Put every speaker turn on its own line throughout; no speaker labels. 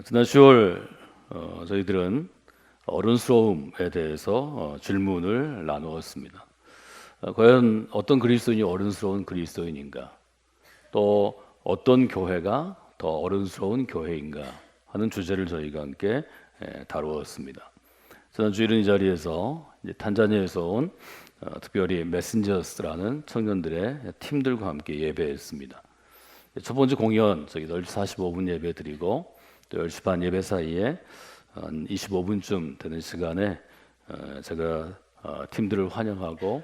지난 10월 저희들은 어른스러움에 대해서 질문을 나누었습니다. 과연 어떤 그리스도인이 어른스러운 그리스도인인가? 또 어떤 교회가 더 어른스러운 교회인가? 하는 주제를 저희가 함께 다루었습니다. 지난 주일은 이 자리에서 이제 탄자니아에서 온 특별히 메신저스라는 청년들의 팀들과 함께 예배했습니다. 첫 번째 공연 저기 10시 45분 예배 드리고 또 10시 반 예배 사이에 한 25분쯤 되는 시간에 제가 팀들을 환영하고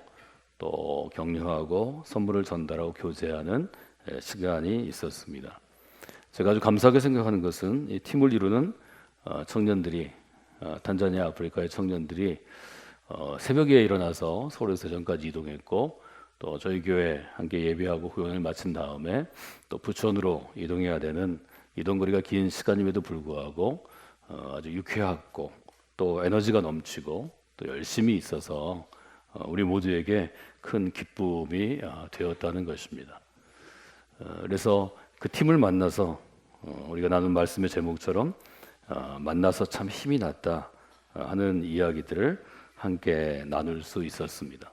또 격려하고 선물을 전달하고 교제하는 시간이 있었습니다. 제가 아주 감사하게 생각하는 것은 이 팀을 이루는 청년들이 탄자니아 아프리카의 청년들이 새벽에 일어나서 서울에서 대전까지 이동했고 또 저희 교회 함께 예배하고 후원을 마친 다음에 또 부천으로 이동해야 되는 이동거리가 긴 시간임에도 불구하고 아주 유쾌하고 또 에너지가 넘치고 또 열심히 있어서 우리 모두에게 큰 기쁨이 되었다는 것입니다. 그래서 그 팀을 만나서 우리가 나눈 말씀의 제목처럼 만나서 참 힘이 났다 하는 이야기들을 함께 나눌 수 있었습니다.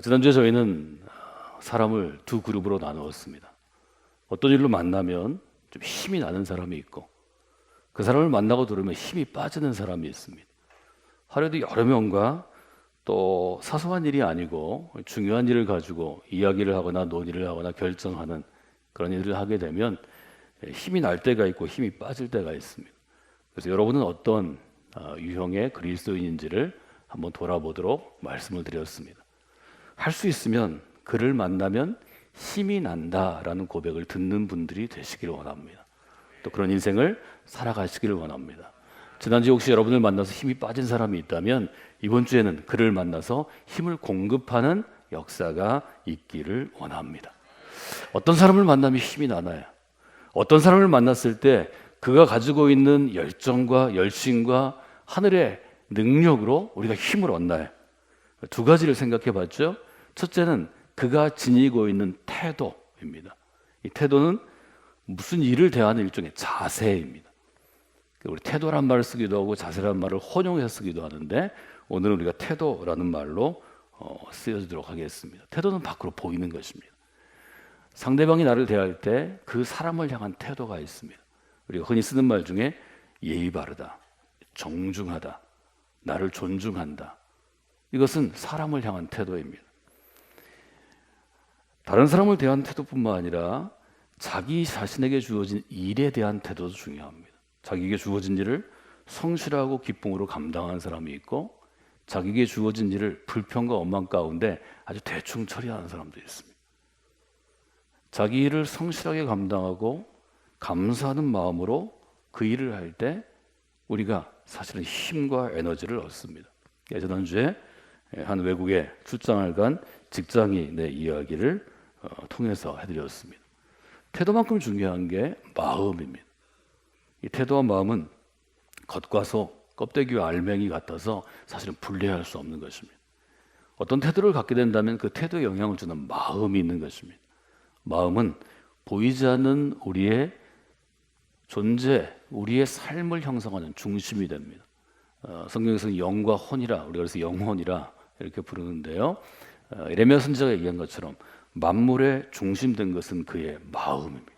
지난주에 저희는 사람을 두 그룹으로 나누었습니다. 어떤 일로 만나면 좀 힘이 나는 사람이 있고 그 사람을 만나고 들으면 힘이 빠지는 사람이 있습니다. 하루에도 여러 명과 또 사소한 일이 아니고 중요한 일을 가지고 이야기를 하거나 논의를 하거나 결정하는 그런 일을 하게 되면 힘이 날 때가 있고 힘이 빠질 때가 있습니다. 그래서 여러분은 어떤 유형의 그리스도인인지를 한번 돌아보도록 말씀을 드렸습니다. 할 수 있으면 그를 만나면 힘이 난다라는 고백을 듣는 분들이 되시기를 원합니다. 또 그런 인생을 살아가시기를 원합니다. 지난주 혹시 여러분을 만나서 힘이 빠진 사람이 있다면 이번 주에는 그를 만나서 힘을 공급하는 역사가 있기를 원합니다. 어떤 사람을 만나면 힘이 나나요? 어떤 사람을 만났을 때 그가 가지고 있는 열정과 열심과 하늘의 능력으로 우리가 힘을 얻나요? 두 가지를 생각해 봤죠. 첫째는 그가 지니고 있는 태도입니다. 이 태도는 무슨 일을 대하는 일종의 자세입니다. 우리 태도란 말을 쓰기도 하고 자세란 말을 혼용해서 쓰기도 하는데 오늘은 우리가 태도라는 말로 쓰여지도록 하겠습니다. 태도는 밖으로 보이는 것입니다. 상대방이 나를 대할 때 그 사람을 향한 태도가 있습니다. 우리가 흔히 쓰는 말 중에 예의 바르다, 정중하다, 나를 존중한다. 이것은 사람을 향한 태도입니다. 다른 사람을 대한 태도뿐만 아니라 자기 자신에게 주어진 일에 대한 태도도 중요합니다. 자기에게 주어진 일을 성실하고 기쁨으로 감당하는 사람이 있고 자기에게 주어진 일을 불평과 원망 가운데 아주 대충 처리하는 사람도 있습니다. 자기 일을 성실하게 감당하고 감사하는 마음으로 그 일을 할 때 우리가 사실은 힘과 에너지를 얻습니다. 지난주에 한 외국에 출장을 간 직장인의 이야기를 통해서 해드렸습니다. 태도만큼 중요한 게 마음입니다. 이 태도와 마음은 겉과 속, 껍데기와 알맹이 같아서 사실은 분리할 수 없는 것입니다. 어떤 태도를 갖게 된다면 그 태도에 영향을 주는 마음이 있는 것입니다. 마음은 보이지 않는 우리의 존재, 우리의 삶을 형성하는 중심이 됩니다. 성경에서는 영과 혼이라, 우리가 그래서 영혼이라 이렇게 부르는데요. 예레미야 선지자가 얘기한 것처럼 만물의 중심된 것은 그의 마음입니다.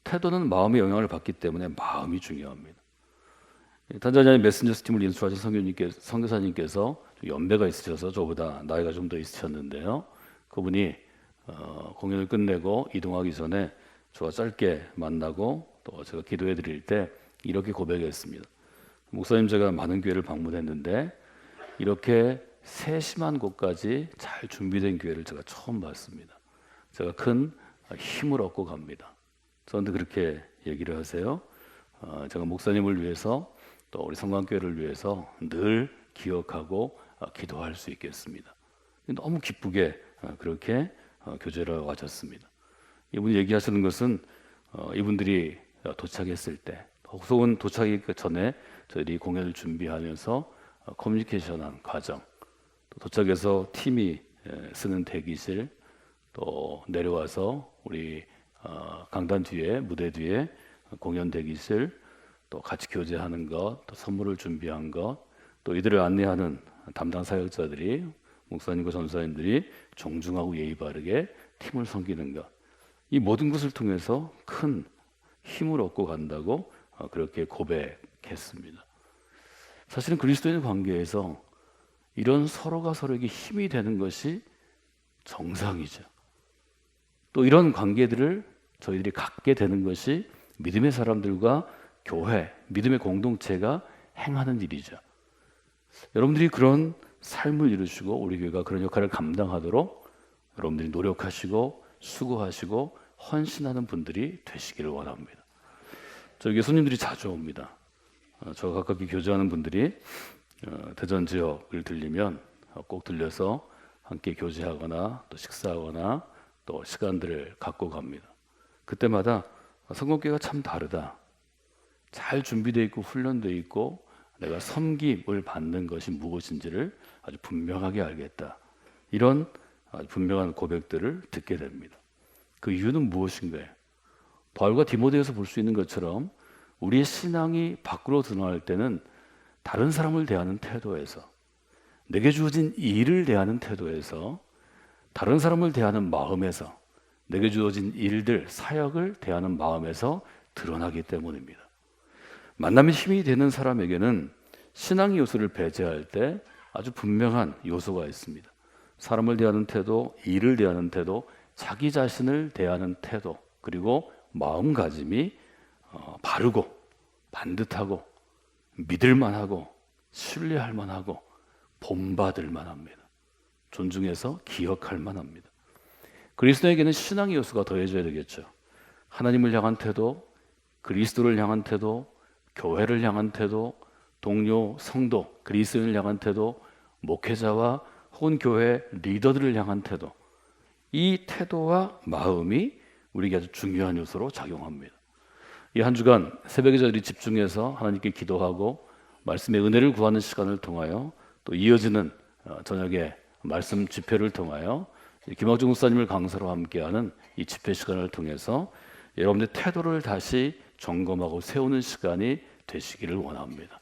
태도는 마음의 영향을 받기 때문에 마음이 중요합니다. 탄자니아 메신저스 팀을 인수하신 선교사님께서 연배가 있으셔서 저보다 나이가 좀 더 있으셨는데요. 그분이 공연을 끝내고 이동하기 전에 저와 짧게 만나고 또 제가 기도해 드릴 때 이렇게 고백했습니다. 목사님, 제가 많은 교회를 방문했는데 이렇게 세심한 곳까지 잘 준비된 교회를 제가 처음 봤습니다. 제가 큰 힘을 얻고 갑니다. 저한테 그렇게 얘기를 하세요. 제가 목사님을 위해서 또 우리 성광교회를 위해서 늘 기억하고 기도할 수 있겠습니다. 너무 기쁘게 그렇게 교제를 와줬습니다. 이분이 얘기하시는 것은 이분들이 도착했을 때 혹은 도착하기 전에 저희들이 공연을 준비하면서 커뮤니케이션한 과정, 또 도착해서 팀이 쓰는 대기실, 또 내려와서 우리 강단 뒤에 무대 뒤에 공연 대기실, 또 같이 교제하는 것, 또 선물을 준비한 것, 또 이들을 안내하는 담당 사역자들이, 목사님과 전사님들이 정중하고 예의 바르게 팀을 섬기는 것, 이 모든 것을 통해서 큰 힘을 얻고 간다고 그렇게 고백했습니다. 사실은 그리스도인 관계에서 이런 서로가 서로에게 힘이 되는 것이 정상이죠. 또 이런 관계들을 저희들이 갖게 되는 것이 믿음의 사람들과 교회, 믿음의 공동체가 행하는 일이죠. 여러분들이 그런 삶을 이루시고 우리 교회가 그런 역할을 감당하도록 여러분들이 노력하시고 수고하시고 헌신하는 분들이 되시기를 원합니다. 저에게 손님들이 자주 옵니다. 저와 가깝게 교제하는 분들이 대전 지역을 들리면 꼭 들려서 함께 교제하거나 또 식사하거나 또 시간들을 갖고 갑니다. 그때마다 성공교회가 참 다르다. 잘 준비되어 있고 훈련되어 있고 내가 섬김을 받는 것이 무엇인지를 아주 분명하게 알겠다. 이런 아주 분명한 고백들을 듣게 됩니다. 그 이유는 무엇인가요? 바울과 디모데에서 볼 수 있는 것처럼 우리의 신앙이 밖으로 드러날 때는 다른 사람을 대하는 태도에서, 내게 주어진 일을 대하는 태도에서, 다른 사람을 대하는 마음에서, 내게 주어진 일들, 사역을 대하는 마음에서 드러나기 때문입니다. 만남의 힘이 되는 사람에게는 신앙의 요소를 배제할 때 아주 분명한 요소가 있습니다. 사람을 대하는 태도, 일을 대하는 태도, 자기 자신을 대하는 태도, 그리고 마음가짐이 바르고 반듯하고 믿을만하고 신뢰할 만하고 본받을 만합니다. 존중해서 기억할 만합니다. 그리스도에게는 신앙의 요소가 더해져야 되겠죠. 하나님을 향한 태도, 그리스도를 향한 태도, 교회를 향한 태도, 동료, 성도, 그리스도인을 향한 태도, 목회자와 혹은 교회 리더들을 향한 태도, 이 태도와 마음이 우리에게 아주 중요한 요소로 작용합니다. 이 한 주간 새벽에 저희들이 집중해서 하나님께 기도하고 말씀의 은혜를 구하는 시간을 통하여 또 이어지는 저녁에 말씀 집회를 통하여 김학중 목사님을 강사로 함께하는 이 집회 시간을 통해서 여러분의 태도를 다시 점검하고 세우는 시간이 되시기를 원합니다.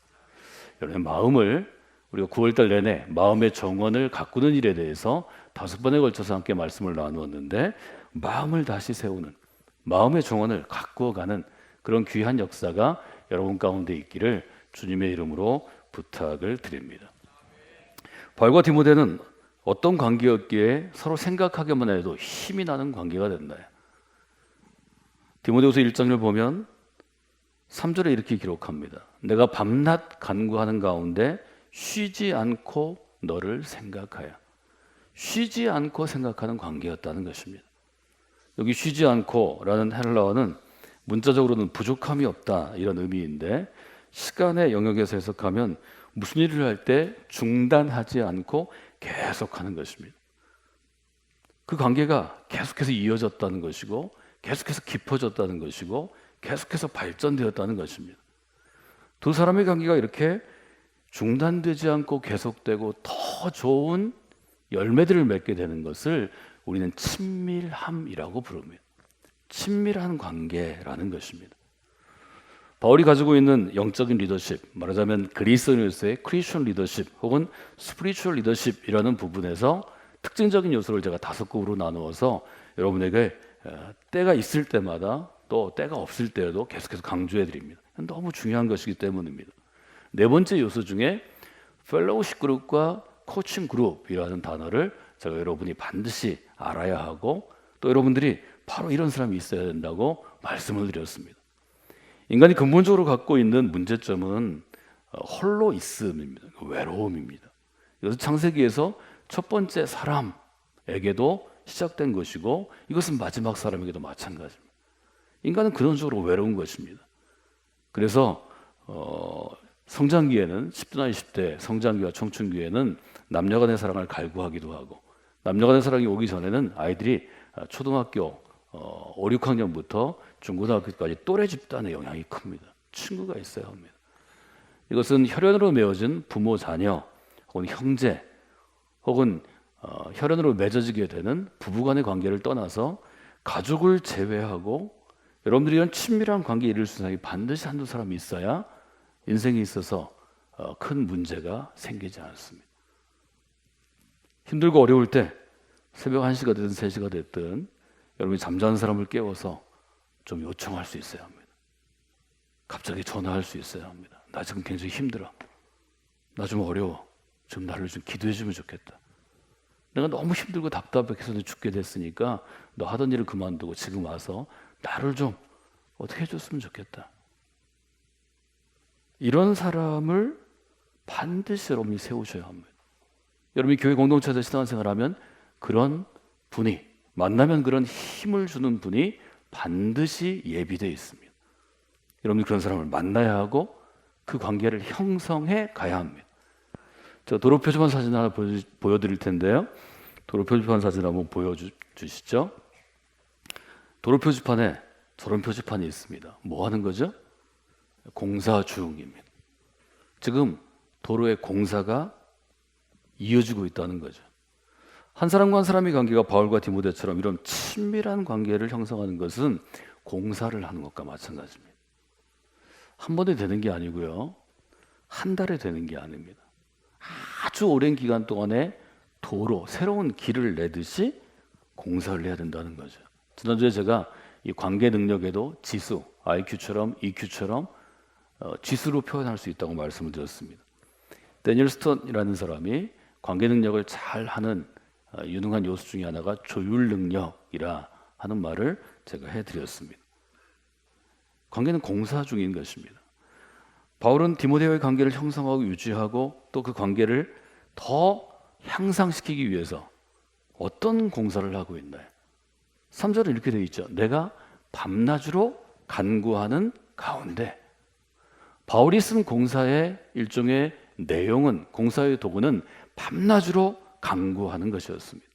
여러분의 마음을 우리가 9월달 내내 마음의 정원을 가꾸는 일에 대해서 5번에 걸쳐서 함께 말씀을 나누었는데, 마음을 다시 세우는, 마음의 정원을 가꾸어가는 그런 귀한 역사가 여러분 가운데 있기를 주님의 이름으로 부탁을 드립니다. 바울과 디모데는 어떤 관계였기에 서로 생각하기만 해도 힘이 나는 관계가 됐나요? 디모데후서 1장을 보면 3절에 이렇게 기록합니다. 내가 밤낮 간구하는 가운데 쉬지 않고 너를 생각하여. 쉬지 않고 생각하는 관계였다는 것입니다. 여기 쉬지 않고라는 헬라어는 문자적으로는 부족함이 없다 이런 의미인데, 시간의 영역에서 해석하면 무슨 일을 할 때 중단하지 않고 계속하는 것입니다. 그 관계가 계속해서 이어졌다는 것이고, 계속해서 깊어졌다는 것이고, 계속해서 발전되었다는 것입니다. 두 사람의 관계가 이렇게 중단되지 않고 계속되고 더 좋은 열매들을 맺게 되는 것을 우리는 친밀함이라고 부릅니다. 친밀한 관계라는 것입니다. 바울이 가지고 있는 영적인 리더십, 말하자면 그리스도인으로서의 크리스천 리더십 혹은 스피리추얼 리더십이라는 부분에서 특징적인 요소를 제가 5급으로 나누어서 여러분에게 때가 있을 때마다 또 때가 없을 때에도 계속해서 강조해 드립니다. 너무 중요한 것이기 때문입니다. 네 번째 요소 중에 펠로우십 그룹과 코칭 그룹이라는 단어를 제가 여러분이 반드시 알아야 하고, 또 여러분들이 바로 이런 사람이 있어야 된다고 말씀을 드렸습니다. 인간이 근본적으로 갖고 있는 문제점은 홀로 있음입니다. 외로움입니다. 이것은 창세기에서 첫 번째 사람에게도 시작된 것이고, 이것은 마지막 사람에게도 마찬가지입니다. 인간은 근원적으로 외로운 것입니다. 그래서 성장기에는 10대나 20대 성장기와 청춘기에는 남녀간의 사랑을 갈구하기도 하고, 남녀간의 사랑이 오기 전에는 아이들이 초등학교 5, 6학년부터 중고등학교까지 또래 집단의 영향이 큽니다. 친구가 있어야 합니다. 이것은 혈연으로 맺어진 부모 자녀 혹은 형제 혹은 혈연으로 맺어지게 되는 부부간의 관계를 떠나서 가족을 제외하고 여러분들이 이런 친밀한 관계에 이룰 수 있는 사람이 반드시 한두 사람이 있어야 인생에 있어서 큰 문제가 생기지 않습니다. 힘들고 어려울 때 새벽 1시가 됐든 3시가 됐든 여러분이 잠자는 사람을 깨워서 좀 요청할 수 있어야 합니다. 갑자기 전화할 수 있어야 합니다. 나 지금 굉장히 힘들어. 나 좀 어려워. 좀 나를 좀 기도해 주면 좋겠다. 내가 너무 힘들고 답답해서 죽게 됐으니까 너 하던 일을 그만두고 지금 와서 나를 좀 어떻게 해줬으면 좋겠다. 이런 사람을 반드시 여러분이 세우셔야 합니다. 여러분이 교회 공동체에서 신앙생활하면 그런 분이 만나면 그런 힘을 주는 분이 반드시 예비되어 있습니다. 여러분이 그런 사람을 만나야 하고 그 관계를 형성해 가야 합니다. 저 도로 표지판 사진 하나 보여드릴 텐데요. 도로 표지판 사진 한번 보여주시죠. 도로 표지판에 저런 표지판이 있습니다. 뭐 하는 거죠? 공사 중입니다. 지금 도로의 공사가 이어지고 있다는 거죠. 한 사람과 한 사람의 관계가 바울과 디모데처럼 이런 친밀한 관계를 형성하는 것은 공사를 하는 것과 마찬가지입니다. 한 번에 되는 게 아니고요. 한 달에 되는 게 아닙니다. 아주 오랜 기간 동안에 도로, 새로운 길을 내듯이 공사를 해야 된다는 거죠. 지난주에 제가 이 관계 능력에도 지수, IQ처럼 EQ처럼 지수로 표현할 수 있다고 말씀을 드렸습니다. 데니얼 스톤이라는 사람이 관계 능력을 잘 하는 유능한 요소 중에 하나가 조율 능력이라 하는 말을 제가 해드렸습니다. 관계는 공사 중인 것입니다. 바울은 디모데와의 관계를 형성하고 유지하고 또 그 관계를 더 향상시키기 위해서 어떤 공사를 하고 있나요? 3절은 이렇게 되어 있죠. 내가 밤낮으로 간구하는 가운데. 바울이 쓴 공사의 일종의 내용은, 공사의 도구는 밤낮으로 간구하는 것이었습니다.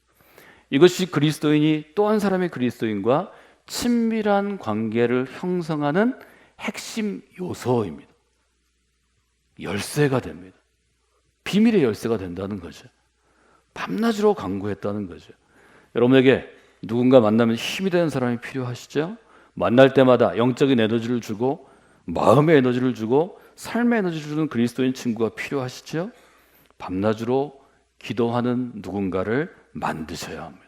이것이 그리스도인이 또 한 사람의 그리스도인과 친밀한 관계를 형성하는 핵심 요소입니다. 열쇠가 됩니다. 비밀의 열쇠가 된다는 거죠. 밤낮으로 간구했다는 거죠. 여러분에게 누군가 만나면 힘이 되는 사람이 필요하시죠? 만날 때마다 영적인 에너지를 주고 마음의 에너지를 주고 삶의 에너지를 주는 그리스도인 친구가 필요하시죠? 밤낮으로 기도하는 누군가를 만드셔야 합니다.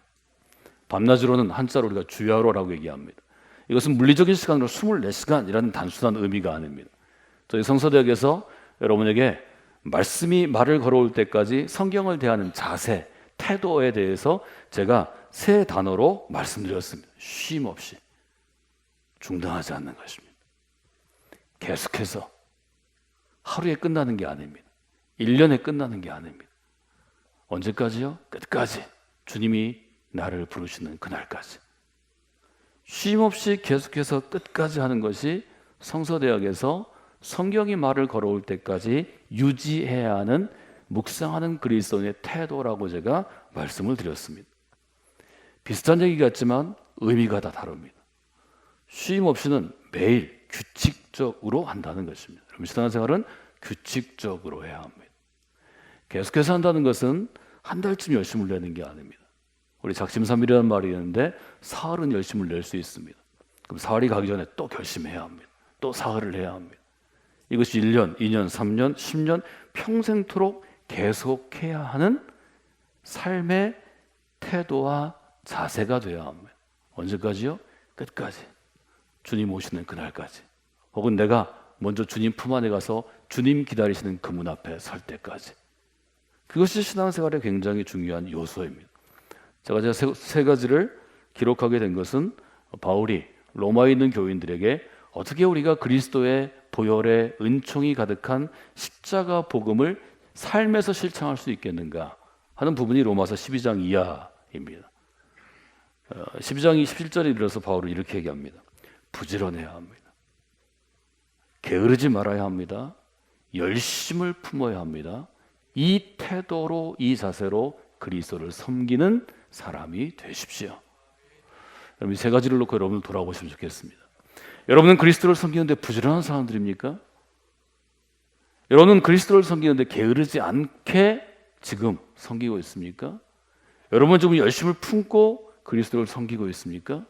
밤낮으로는 한자로 우리가 주야로라고 얘기합니다. 이것은 물리적인 시간으로 24시간이라는 단순한 의미가 아닙니다. 저희 성서대학에서 여러분에게 말씀이 말을 걸어올 때까지 성경을 대하는 자세, 태도에 대해서 제가 3 단어로 말씀드렸습니다. 쉼 없이, 중단하지 않는 것입니다. 계속해서 하루에 끝나는 게 아닙니다. 1년에 끝나는 게 아닙니다. 언제까지요? 끝까지. 주님이 나를 부르시는 그날까지. 쉼 없이 계속해서 끝까지 하는 것이 성서대학에서 성경이 말을 걸어올 때까지 유지해야 하는 묵상하는 그리스도인의 태도라고 제가 말씀을 드렸습니다. 비슷한 얘기 같지만 의미가 다 다릅니다. 쉼 없이는 매일 규칙적으로 한다는 것입니다. 여러분, 신앙생활은 규칙적으로 해야 합니다. 계속해서 한다는 것은 한 달쯤 열심을 내는 게 아닙니다. 우리 작심삼일이라는 말이 있는데 사흘은 열심을 낼 수 있습니다. 그럼 사흘이 가기 전에 또 결심해야 합니다. 또 사흘을 해야 합니다. 이것이 1년, 2년, 3년, 10년 평생토록 계속해야 하는 삶의 태도와 자세가 되어야 합니다. 언제까지요? 끝까지. 주님 오시는 그날까지. 혹은 내가 먼저 주님 품 안에 가서 주님 기다리시는 그 문 앞에 설 때까지. 그것이 신앙생활의 굉장히 중요한 요소입니다. 제가 3가지를 기록하게 된 것은 바울이 로마에 있는 교인들에게 어떻게 우리가 그리스도의 보혈의 은총이 가득한 십자가 복음을 삶에서 실천할 수 있겠는가 하는 부분이 로마서 12장 이하입니다. 12장 27절에 이르러서 바울은 이렇게 얘기합니다. 부지런해야 합니다. 게으르지 말아야 합니다. 열심을 품어야 합니다. 이 태도로, 이 자세로 그리스도를 섬기는 사람이 되십시오. 여러분, 이 3가지를 놓고 여러분을 돌아보시면 좋겠습니다. 여러분은 그리스도를 섬기는데 부지런한 사람들입니까? 여러분은 그리스도를 섬기는데 게으르지 않게 지금 섬기고 있습니까? 여러분은 좀 열심을 품고 그리스도를 섬기고 있습니까?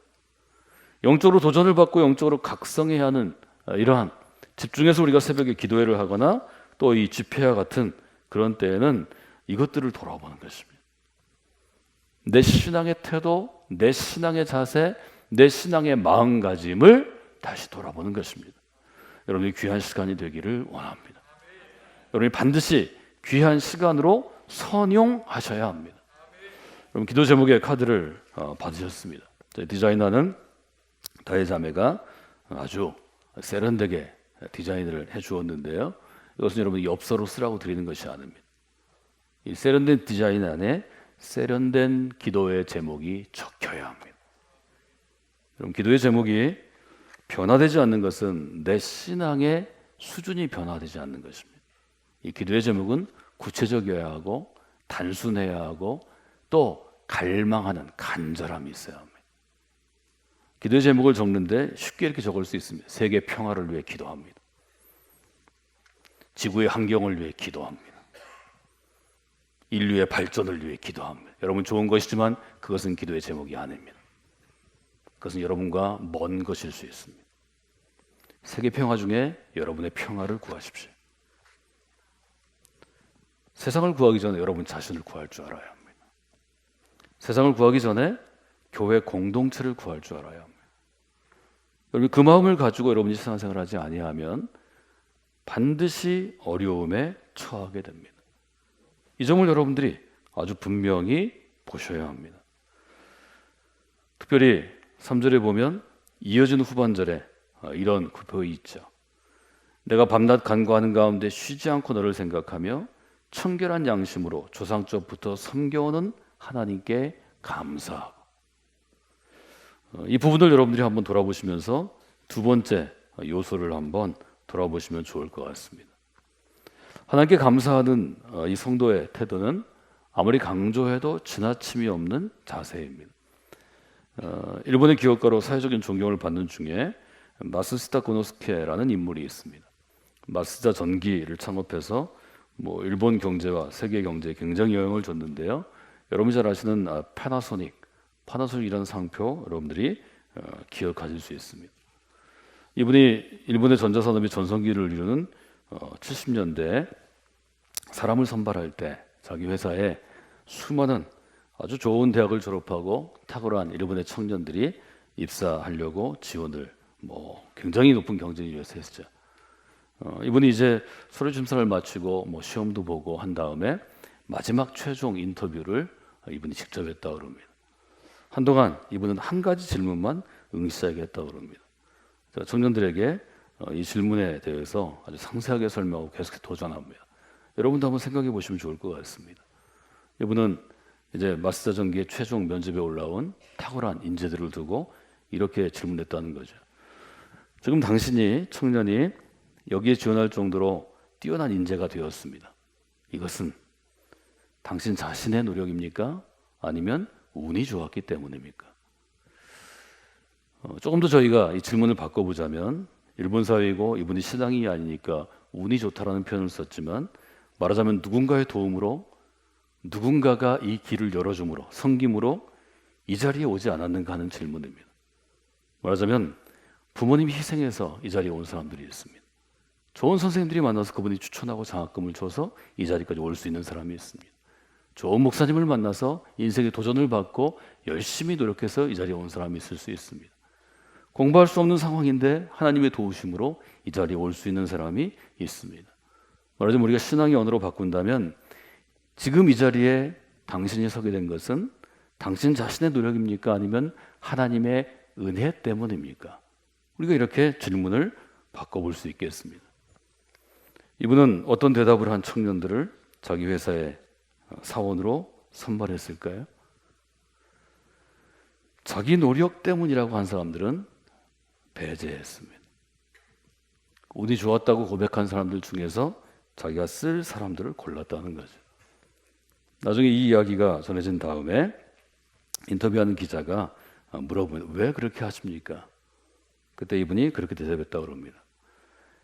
영적으로 도전을 받고 영적으로 각성해야 하는 이러한 집중해서 우리가 새벽에 기도회를 하거나 또 이 집회와 같은 그런 때에는 이것들을 돌아보는 것입니다. 내 신앙의 태도, 내 신앙의 자세, 내 신앙의 마음가짐을 다시 돌아보는 것입니다. 여러분이 귀한 시간이 되기를 원합니다. 여러분이 반드시 귀한 시간으로 선용하셔야 합니다. 여러분 기도 제목의 카드를 받으셨습니다. 디자이너는 다혜 자매가 아주 세련되게 디자인을 해주었는데요. 이것은 여러분이 엽서로 쓰라고 드리는 것이 아닙니다. 이 세련된 디자인 안에 세련된 기도의 제목이 적혀야 합니다. 여러분 기도의 제목이 변화되지 않는 것은 내 신앙의 수준이 변화되지 않는 것입니다. 이 기도의 제목은 구체적이어야 하고 단순해야 하고 또 갈망하는 간절함이 있어야 합니다. 기도의 제목을 적는데 쉽게 이렇게 적을 수 있습니다. 세계 평화를 위해 기도합니다. 지구의 환경을 위해 기도합니다. 인류의 발전을 위해 기도합니다. 여러분 좋은 것이지만 그것은 기도의 제목이 아닙니다. 그것은 여러분과 먼 것일 수 있습니다. 세계 평화 중에 여러분의 평화를 구하십시오. 세상을 구하기 전에 여러분 자신을 구할 줄 알아야 합니다. 세상을 구하기 전에 교회 공동체를 구할 줄 알아야 합니다. 여러분 그 마음을 가지고 여러분이 신앙생활을 하지 아니하면 반드시 어려움에 처하게 됩니다. 이 점을 여러분들이 아주 분명히 보셔야 합니다. 특별히 3절에 보면 이어지는 후반절에 이런 표현이 있죠. 내가 밤낮 간구하는 가운데 쉬지 않고 너를 생각하며 청결한 양심으로 조상적부터 섬겨오는 하나님께 감사하고. 이 부분을 여러분들이 한번 돌아보시면서 두 번째 요소를 한번 돌아보시면 좋을 것 같습니다. 하나님께 감사하는 이 성도의 태도는 아무리 강조해도 지나침이 없는 자세입니다. 일본의 기업가로 사회적인 존경을 받는 중에 마스시타 고노스케라는 인물이 있습니다. 마스다 전기를 창업해서 일본 경제와 세계 경제에 굉장히 영향을 줬는데요. 여러분이 잘 아시는 파나소닉이라는 상표 여러분들이 기억하실 수 있습니다. 이분이 일본의 전자산업이 전성기를 이루는 70년대 사람을 선발할 때 자기 회사에 수많은 아주 좋은 대학을 졸업하고 탁월한 일본의 청년들이 입사하려고 지원을 굉장히 높은 경쟁을 위해서 했죠. 이분이 이제 서류 심사를 마치고 시험도 보고 한 다음에 마지막 최종 인터뷰를 이분이 직접 했다고 그럽니다. 한동안 이분은 한 가지 질문만 응시하게 했다고 그럽니다. 청년들에게 이 질문에 대해서 아주 상세하게 설명하고 계속 도전합니다. 여러분도 한번 생각해 보시면 좋을 것 같습니다. 이분은 이제 마스다 전기의 최종 면접에 올라온 탁월한 인재들을 두고 이렇게 질문했다는 거죠. 지금 당신이 청년이 여기에 지원할 정도로 뛰어난 인재가 되었습니다. 이것은 당신 자신의 노력입니까? 아니면 운이 좋았기 때문입니까? 조금 더 저희가 이 질문을 바꿔보자면 일본 사회이고 이분이 신앙이 아니니까 운이 좋다라는 표현을 썼지만 말하자면 누군가의 도움으로 누군가가 이 길을 열어줌으로 섬김으로 이 자리에 오지 않았는가 하는 질문입니다. 말하자면 부모님이 희생해서 이 자리에 온 사람들이 있습니다. 좋은 선생님들이 만나서 그분이 추천하고 장학금을 줘서 이 자리까지 올 수 있는 사람이 있습니다. 좋은 목사님을 만나서 인생의 도전을 받고 열심히 노력해서 이 자리에 온 사람이 있을 수 있습니다. 공부할 수 없는 상황인데 하나님의 도우심으로 이 자리에 올 수 있는 사람이 있습니다. 말하자면 우리가 신앙의 언어로 바꾼다면 지금 이 자리에 당신이 서게 된 것은 당신 자신의 노력입니까? 아니면 하나님의 은혜 때문입니까? 우리가 이렇게 질문을 바꿔볼 수 있겠습니다. 이분은 어떤 대답을 한 청년들을 자기 회사의 사원으로 선발했을까요? 자기 노력 때문이라고 한 사람들은 배제했습니다. 운이 좋았다고 고백한 사람들 중에서 자기가 쓸 사람들을 골랐다는 거죠. 나중에 이 이야기가 전해진 다음에 인터뷰하는 기자가 물어보면 왜 그렇게 하십니까? 그때 이분이 그렇게 대답했다고 합니다.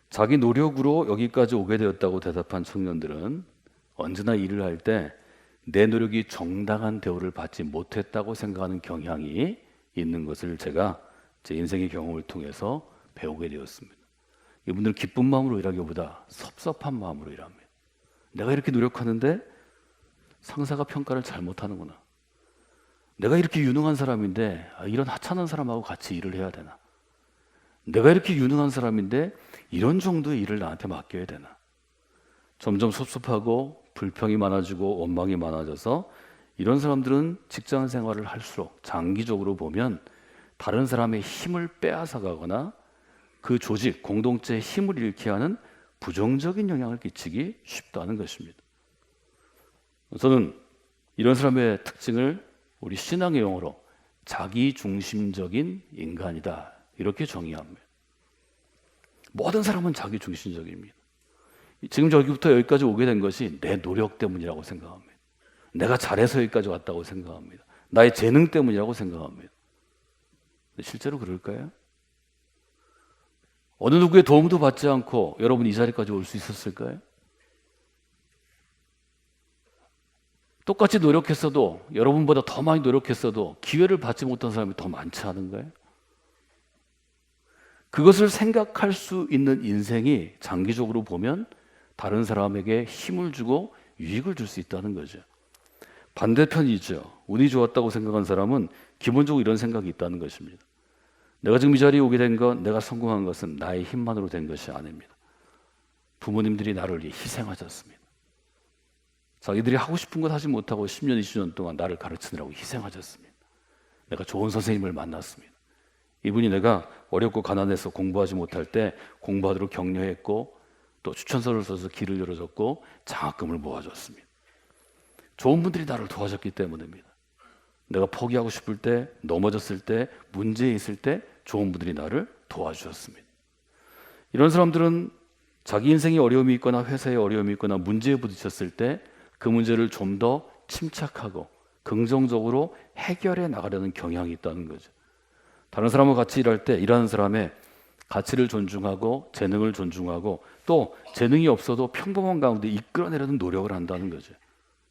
자기 노력으로 여기까지 오게 되었다고 대답한 청년들은 언제나 일을 할 때 내 노력이 정당한 대우를 받지 못했다고 생각하는 경향이 있는 것을 제가 제 인생의 경험을 통해서 배우게 되었습니다. 이분들은 기쁜 마음으로 일하기보다 섭섭한 마음으로 일합니다. 내가 이렇게 노력하는데 상사가 평가를 잘못하는구나. 내가 이렇게 유능한 사람인데 이런 하찮은 사람하고 같이 일을 해야 되나. 내가 이렇게 유능한 사람인데 이런 정도의 일을 나한테 맡겨야 되나. 점점 섭섭하고 불평이 많아지고 원망이 많아져서 이런 사람들은 직장 생활을 할수록 장기적으로 보면 다른 사람의 힘을 빼앗아가거나 그 조직, 공동체의 힘을 잃게 하는 부정적인 영향을 끼치기 쉽다는 것입니다. 저는 이런 사람의 특징을 우리 신앙의 용어로 자기중심적인 인간이다 이렇게 정의합니다. 모든 사람은 자기중심적입니다. 지금 저기부터 여기까지 오게 된 것이 내 노력 때문이라고 생각합니다. 내가 잘해서 여기까지 왔다고 생각합니다. 나의 재능 때문이라고 생각합니다. 실제로 그럴까요? 어느 누구의 도움도 받지 않고 여러분이 이 자리까지 올 수 있었을까요? 똑같이 노력했어도 여러분보다 더 많이 노력했어도 기회를 받지 못한 사람이 더 많지 않은가요? 그것을 생각할 수 있는 인생이 장기적으로 보면 다른 사람에게 힘을 주고 유익을 줄 수 있다는 거죠. 반대편이죠. 운이 좋았다고 생각한 사람은 기본적으로 이런 생각이 있다는 것입니다. 내가 지금 이 자리에 오게 된 건, 내가 성공한 것은 나의 힘만으로 된 것이 아닙니다. 부모님들이 나를 위해 희생하셨습니다. 자기들이 하고 싶은 것 하지 못하고 10년, 20년 동안 나를 가르치느라고 희생하셨습니다. 내가 좋은 선생님을 만났습니다. 이분이 내가 어렵고 가난해서 공부하지 못할 때 공부하도록 격려했고 또 추천서를 써서 길을 열어줬고 장학금을 모아줬습니다. 좋은 분들이 나를 도와줬기 때문입니다. 내가 포기하고 싶을 때, 넘어졌을 때, 문제에 있을 때 좋은 분들이 나를 도와주셨습니다. 이런 사람들은 자기 인생에 어려움이 있거나 회사에 어려움이 있거나 문제에 부딪혔을 때 그 문제를 좀 더 침착하고 긍정적으로 해결해 나가려는 경향이 있다는 거죠. 다른 사람과 같이 일할 때 일하는 사람의 가치를 존중하고 재능을 존중하고 또 재능이 없어도 평범한 가운데 이끌어내려는 노력을 한다는 거죠.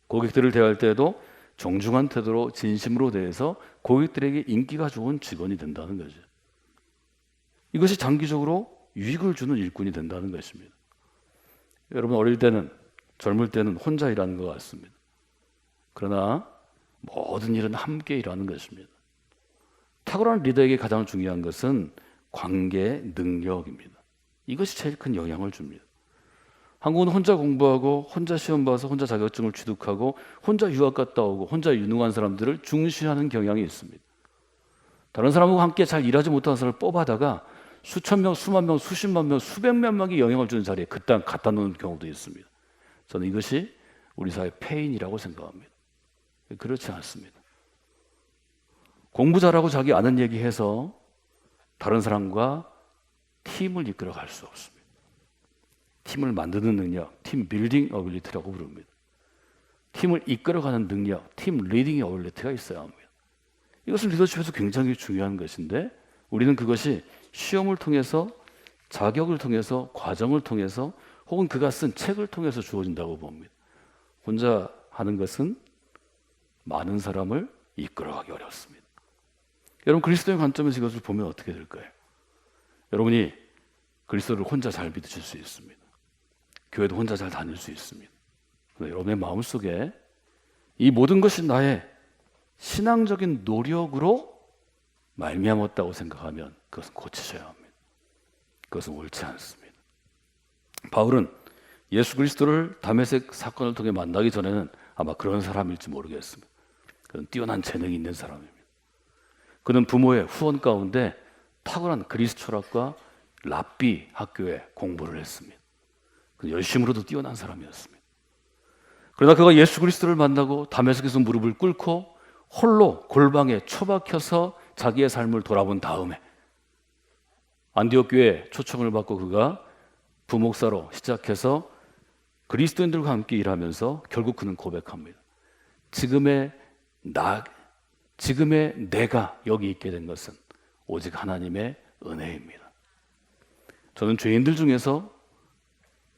고객들을 대할 때도 정중한 태도로 진심으로 대해서 고객들에게 인기가 좋은 직원이 된다는 거죠. 이것이 장기적으로 유익을 주는 일꾼이 된다는 것입니다. 여러분 어릴 때는 젊을 때는 혼자 일하는 것 같습니다. 그러나 모든 일은 함께 일하는 것입니다. 탁월한 리더에게 가장 중요한 것은 관계 능력입니다. 이것이 제일 큰 영향을 줍니다. 한국은 혼자 공부하고 혼자 시험 봐서 혼자 자격증을 취득하고 혼자 유학 갔다 오고 혼자 유능한 사람들을 중시하는 경향이 있습니다. 다른 사람하고 함께 잘 일하지 못하는 사람을 뽑아다가 수천 명, 수만 명, 수십만 명, 수백만 명이 영향을 주는 자리에 그땅 갖다 놓는 경우도 있습니다. 저는 이것이 우리 사회의 폐인이라고 생각합니다. 그렇지 않습니다. 공부 잘하고 자기 아는 얘기해서 다른 사람과 팀을 이끌어 갈 수 없습니다. 팀을 만드는 능력, 팀 빌딩 어빌리티라고 부릅니다. 팀을 이끌어가는 능력, 팀 리딩 어빌리티가 있어야 합니다. 이것은 리더십에서 굉장히 중요한 것인데 우리는 그것이 시험을 통해서, 자격을 통해서, 과정을 통해서 혹은 그가 쓴 책을 통해서 주어진다고 봅니다. 혼자 하는 것은 많은 사람을 이끌어가기 어렵습니다. 여러분 그리스도의 관점에서 이것을 보면 어떻게 될까요? 여러분이 그리스도를 혼자 잘 믿으실 수 있습니다. 교회도 혼자 잘 다닐 수 있습니다. 그런데 여러분의 마음속에 이 모든 것이 나의 신앙적인 노력으로 말미암았다고 생각하면 그것은 고치셔야 합니다. 그것은 옳지 않습니다. 바울은 예수 그리스도를 다메섹 사건을 통해 만나기 전에는 아마 그런 사람일지 모르겠습니다. 그는 뛰어난 재능이 있는 사람입니다. 그는 부모의 후원 가운데 탁월한 그리스 철학과 랍비 학교에 공부를 했습니다. 그는 열심으로도 뛰어난 사람이었습니다. 그러나 그가 예수 그리스도를 만나고 다메섹에서 무릎을 꿇고 홀로 골방에 처박혀서 자기의 삶을 돌아본 다음에 안디옥 교회에 초청을 받고 그가 부목사로 시작해서 그리스도인들과 함께 일하면서 결국 그는 고백합니다. 지금의 내가 여기 있게 된 것은 오직 하나님의 은혜입니다. 저는 죄인들 중에서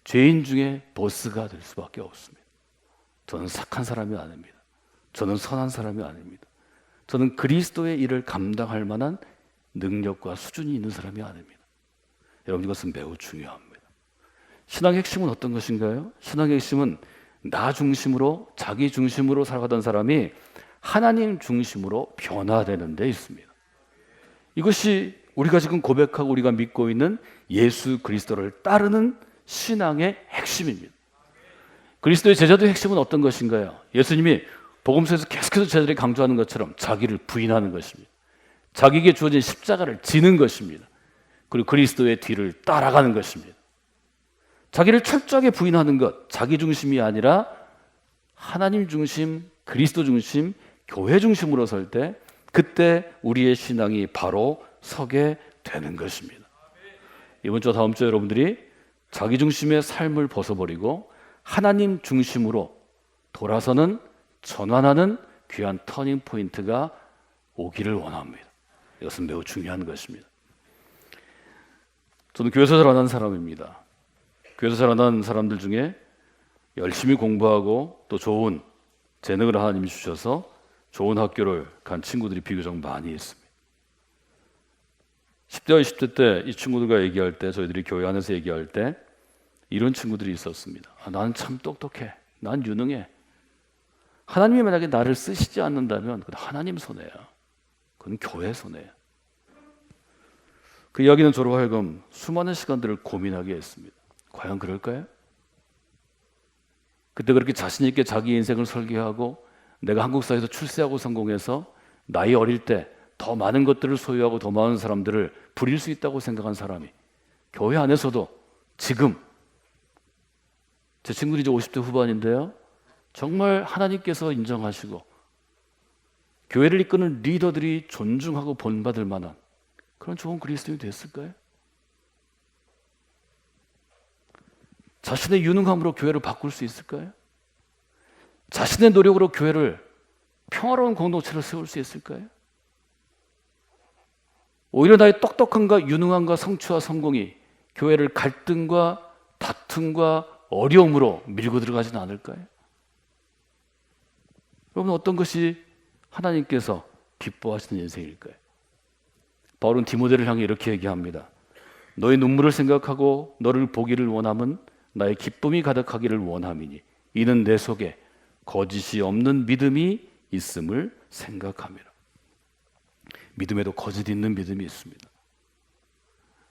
죄인 중에 보스가 될 수밖에 없습니다. 저는 착한 사람이 아닙니다. 저는 선한 사람이 아닙니다. 저는 그리스도의 일을 감당할 만한 능력과 수준이 있는 사람이 아닙니다. 여러분, 이것은 매우 중요합니다. 신앙의 핵심은 어떤 것인가요? 신앙의 핵심은 나 중심으로, 자기 중심으로 살아가던 사람이 하나님 중심으로 변화되는 데 있습니다. 이것이 우리가 지금 고백하고 우리가 믿고 있는 예수 그리스도를 따르는 신앙의 핵심입니다. 그리스도의 제자도의 핵심은 어떤 것인가요? 예수님이 복음서에서 계속해서 제자들이 강조하는 것처럼 자기를 부인하는 것입니다. 자기에게 주어진 십자가를 지는 것입니다. 그리고 그리스도의 뒤를 따라가는 것입니다. 자기를 철저하게 부인하는 것, 자기 중심이 아니라 하나님 중심, 그리스도 중심, 교회 중심으로 설 때 그때 우리의 신앙이 바로 서게 되는 것입니다. 이번 주와 다음 주에 여러분들이 자기 중심의 삶을 벗어버리고 하나님 중심으로 돌아서는, 전환하는 귀한 터닝 포인트가 오기를 원합니다. 이것은 매우 중요한 것입니다. 저는 교회에서 자라난 사람입니다. 교회에서 자라난 사람들 중에 열심히 공부하고 또 좋은 재능을 하나님이 주셔서 좋은 학교를 간 친구들이 비교적 많이 있습니다. 10대와 20대 때 이 친구들과 얘기할 때, 저희들이 교회 안에서 얘기할 때 이런 친구들이 있었습니다. 나는 참 똑똑해. 난 유능해. 하나님이 만약에 나를 쓰시지 않는다면 그건 하나님 손해야. 그건 교회 손해야. 그 이야기는 저로 하여금 수많은 시간들을 고민하게 했습니다. 과연 그럴까요? 그때 그렇게 자신 있게 자기 인생을 설계하고 내가 한국 사회에서 출세하고 성공해서 나이 어릴 때 더 많은 것들을 소유하고 더 많은 사람들을 부릴 수 있다고 생각한 사람이 교회 안에서도 지금 제 친구들이 이제 50대 후반인데요, 정말 하나님께서 인정하시고 교회를 이끄는 리더들이 존중하고 본받을 만한 그런 좋은 그리스도인이 됐을까요? 자신의 유능함으로 교회를 바꿀 수 있을까요? 자신의 노력으로 교회를 평화로운 공동체를 세울 수 있을까요? 오히려 나의 똑똑함과 유능함과 성취와 성공이 교회를 갈등과 다툼과 어려움으로 밀고 들어가지는 않을까요? 여러분, 어떤 것이 하나님께서 기뻐하시는 인생일까요? 바울은 디모데를 향해 이렇게 얘기합니다. 너의 눈물을 생각하고 너를 보기를 원함은 나의 기쁨이 가득하기를 원함이니 이는 내 속에 거짓이 없는 믿음이 있음을 생각함이라. 믿음에도 거짓 있는 믿음이 있습니다.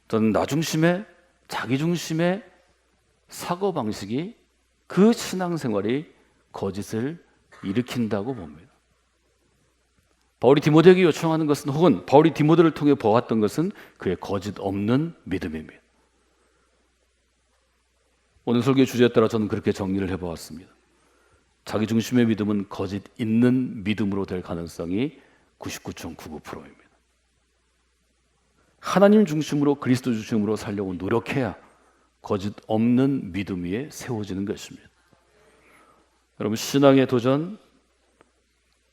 저는 나 중심의, 자기 중심의 사고방식이, 그 신앙생활이 거짓을 일으킨다고 봅니다. 바울이 디모데에게 요청하는 것은, 혹은 바울이 디모데를 통해 보았던 것은 그의 거짓 없는 믿음입니다. 오늘 설교의 주제에 따라 저는 그렇게 정리를 해보았습니다. 자기 중심의 믿음은 거짓 있는 믿음으로 될 가능성이 99.99%입니다. 하나님 중심으로, 그리스도 중심으로 살려고 노력해야 거짓 없는 믿음 위에 세워지는 것입니다. 여러분, 신앙의 도전,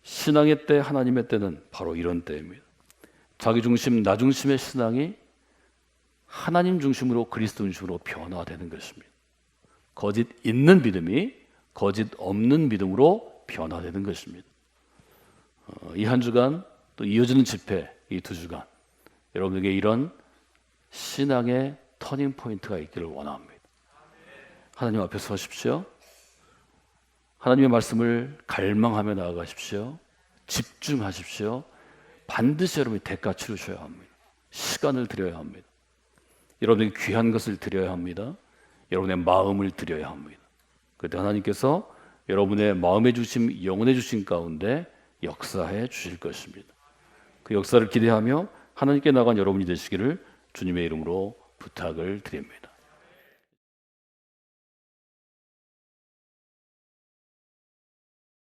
신앙의 때, 하나님의 때는 바로 이런 때입니다. 자기 중심, 나 중심의 신앙이 하나님 중심으로, 그리스도 중심으로 변화되는 것입니다. 거짓 있는 믿음이 거짓 없는 믿음으로 변화되는 것입니다. 이 한 주간, 또 이어지는 집회, 이 두 주간 여러분에게 이런 신앙의 터닝 포인트가 있기를 원합니다. 하나님 앞에 서십시오. 하나님의 말씀을 갈망하며 나아가십시오. 집중하십시오. 반드시 여러분이 대가 치르셔야 합니다. 시간을 드려야 합니다. 여러분에게 귀한 것을 드려야 합니다. 여러분의 마음을 드려야 합니다. 그때 하나님께서 여러분의 마음의 주심, 영혼의 주심 가운데 역사해 주실 것입니다. 그 역사를 기대하며 하나님께 나간 여러분이 되시기를 주님의 이름으로 부탁을 드립니다.